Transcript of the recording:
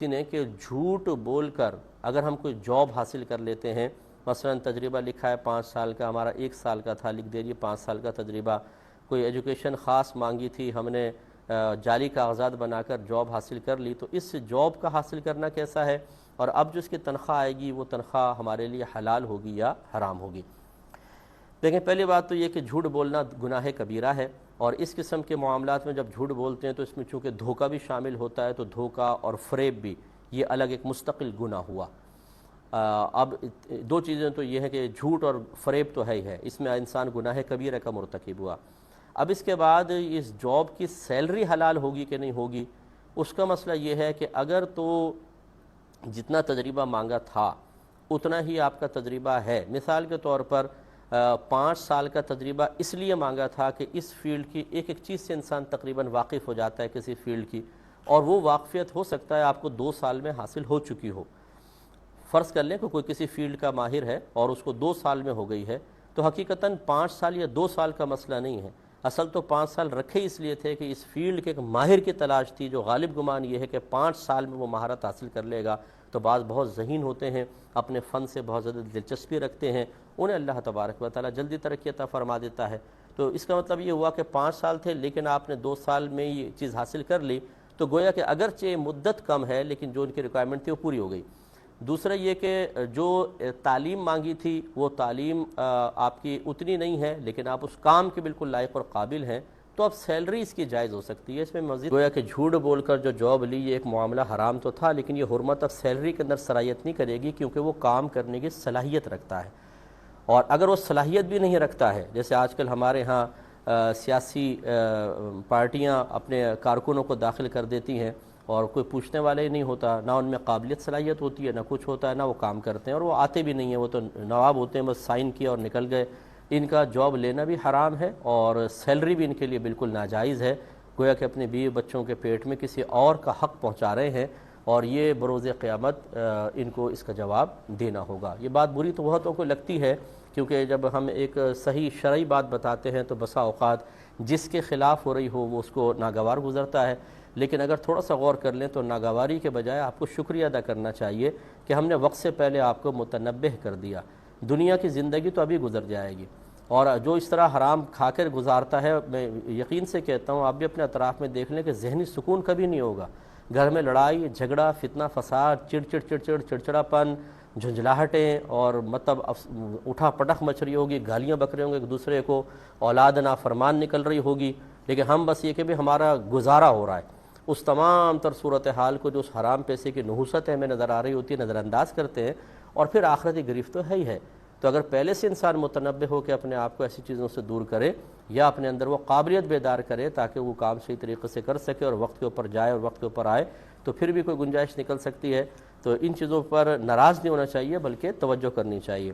نے کہ جھوٹ بول کر اگر ہم کوئی جاب حاصل کر لیتے ہیں، مثلا تجربہ لکھا ہے 5 سال کا، ہمارا 1 سال کا تھا، لکھ دیجیے 5 سال کا تجربہ، کوئی ایجوکیشن خاص مانگی تھی، ہم نے جعلی کاغذات بنا کر جاب حاصل کر لی، تو اس جاب کا حاصل کرنا کیسا ہے، اور اب جو اس کی تنخواہ آئے گی وہ تنخواہ ہمارے لیے حلال ہوگی یا حرام ہوگی؟ دیکھیں، پہلی بات تو یہ کہ جھوٹ بولنا گناہ کبیرہ ہے، اور اس قسم کے معاملات میں جب جھوٹ بولتے ہیں تو اس میں چونکہ دھوکہ بھی شامل ہوتا ہے، تو دھوکہ اور فریب بھی یہ الگ ایک مستقل گناہ ہوا۔ اب دو چیزیں تو یہ ہے کہ جھوٹ اور فریب تو ہے ہی ہے، اس میں انسان گناہ کبیرہ کا مرتکب ہوا۔ اب اس کے بعد اس جاب کی سیلری حلال ہوگی کہ نہیں ہوگی، اس کا مسئلہ یہ ہے کہ اگر تو جتنا تجربہ مانگا تھا اتنا ہی آپ کا تجربہ ہے، مثال کے طور پر 5 سال کا تجربہ اس لیے مانگا تھا کہ اس فیلڈ کی ایک ایک چیز سے انسان تقریباً واقف ہو جاتا ہے کسی فیلڈ کی، اور وہ واقفیت ہو سکتا ہے آپ کو 2 سال میں حاصل ہو چکی ہو۔ فرض کر لیں کہ کوئی کسی فیلڈ کا ماہر ہے اور اس کو 2 سال میں ہو گئی ہے، تو حقیقتاً 5 سال یا 2 سال کا مسئلہ نہیں ہے، اصل تو 5 سال رکھے اس لیے تھے کہ اس فیلڈ کے ایک ماہر کی تلاش تھی، جو غالب گمان یہ ہے کہ 5 سال میں وہ مہارت حاصل کر لے گا۔ تو بعض بہت ذہین ہوتے ہیں، اپنے فن سے بہت زیادہ دلچسپی رکھتے ہیں، انہیں اللہ تبارک و تعالیٰ جلدی ترقی عطا فرما دیتا ہے۔ تو اس کا مطلب یہ ہوا کہ 5 سال تھے لیکن آپ نے 2 سال میں یہ چیز حاصل کر لی، تو گویا کہ اگرچہ مدت کم ہے لیکن جو ان کی ریکوائرمنٹ تھی وہ پوری ہو گئی۔ دوسرا یہ کہ جو تعلیم مانگی تھی وہ تعلیم آپ کی اتنی نہیں ہے، لیکن آپ اس کام کے بالکل لائق اور قابل ہیں، تو اب سیلری اس کی جائز ہو سکتی ہے۔ اس میں مزید گویا کہ جھوٹ بول کر جو جاب لی یہ ایک معاملہ حرام تو تھا، لیکن یہ حرمت اب سیلری کے اندر سرایت نہیں کرے گی، کیونکہ وہ کام کرنے کی صلاحیت رکھتا ہے، اور اگر وہ صلاحیت بھی نہیں رکھتا ہے، جیسے آج کل ہمارے ہاں سیاسی پارٹیاں اپنے کارکنوں کو داخل کر دیتی ہیں اور کوئی پوچھنے والا ہی نہیں ہوتا، نہ ان میں قابلیت صلاحیت ہوتی ہے، نہ کچھ ہوتا ہے، نہ وہ کام کرتے ہیں، اور وہ آتے بھی نہیں ہیں، وہ تو نواب ہوتے ہیں، بس سائن کیا اور نکل گئے۔ ان کا جاب لینا بھی حرام ہے اور سیلری بھی ان کے لیے بالکل ناجائز ہے، گویا کہ اپنے بیوی بچوں کے پیٹ میں کسی اور کا حق پہنچا رہے ہیں، اور یہ بروز قیامت ان کو اس کا جواب دینا ہوگا۔ یہ بات بری تو بہتوں کو لگتی ہے، کیونکہ جب ہم ایک صحیح شرعی بات بتاتے ہیں تو بسا اوقات جس کے خلاف ہو رہی ہو وہ اس کو ناگوار گزرتا ہے، لیکن اگر تھوڑا سا غور کر لیں تو ناگواری کے بجائے آپ کو شکریہ ادا کرنا چاہیے کہ ہم نے وقت سے پہلے آپ کو متنبہ کر دیا۔ دنیا کی زندگی تو ابھی گزر جائے گی، اور جو اس طرح حرام کھا کر گزارتا ہے، میں یقین سے کہتا ہوں آپ بھی اپنے اطراف میں دیکھ لیں کہ ذہنی سکون کبھی نہیں ہوگا، گھر میں لڑائی جھگڑا فتنہ فساد چڑچڑاپن جھنجھلاہٹیں، اور مطلب اٹھا پٹخ مچ رہی ہوگی، گالیاں بک رہے ہوں گے ایک دوسرے کو، اولاد نافرمان نکل رہی ہوگی، لیکن ہم بس یہ کہ بھی ہمارا گزارا ہو رہا ہے، اس تمام تر صورتحال کو جو اس حرام پیسے کی نحوست ہے ہمیں نظر آ رہی ہوتی ہے، نظر انداز کرتے ہیں، اور پھر آخرتی گرفت تو ہے ہی ہے۔ تو اگر پہلے سے انسان متنبہ ہو کہ اپنے آپ کو ایسی چیزوں سے دور کرے، یا اپنے اندر وہ قابلیت بیدار کرے تاکہ وہ کام صحیح طریقے سے کر سکے اور وقت کے اوپر جائے اور وقت کے اوپر آئے، تو پھر بھی کوئی گنجائش نکل سکتی ہے۔ تو ان چیزوں پر ناراض نہیں ہونا چاہیے بلکہ توجہ کرنی چاہیے۔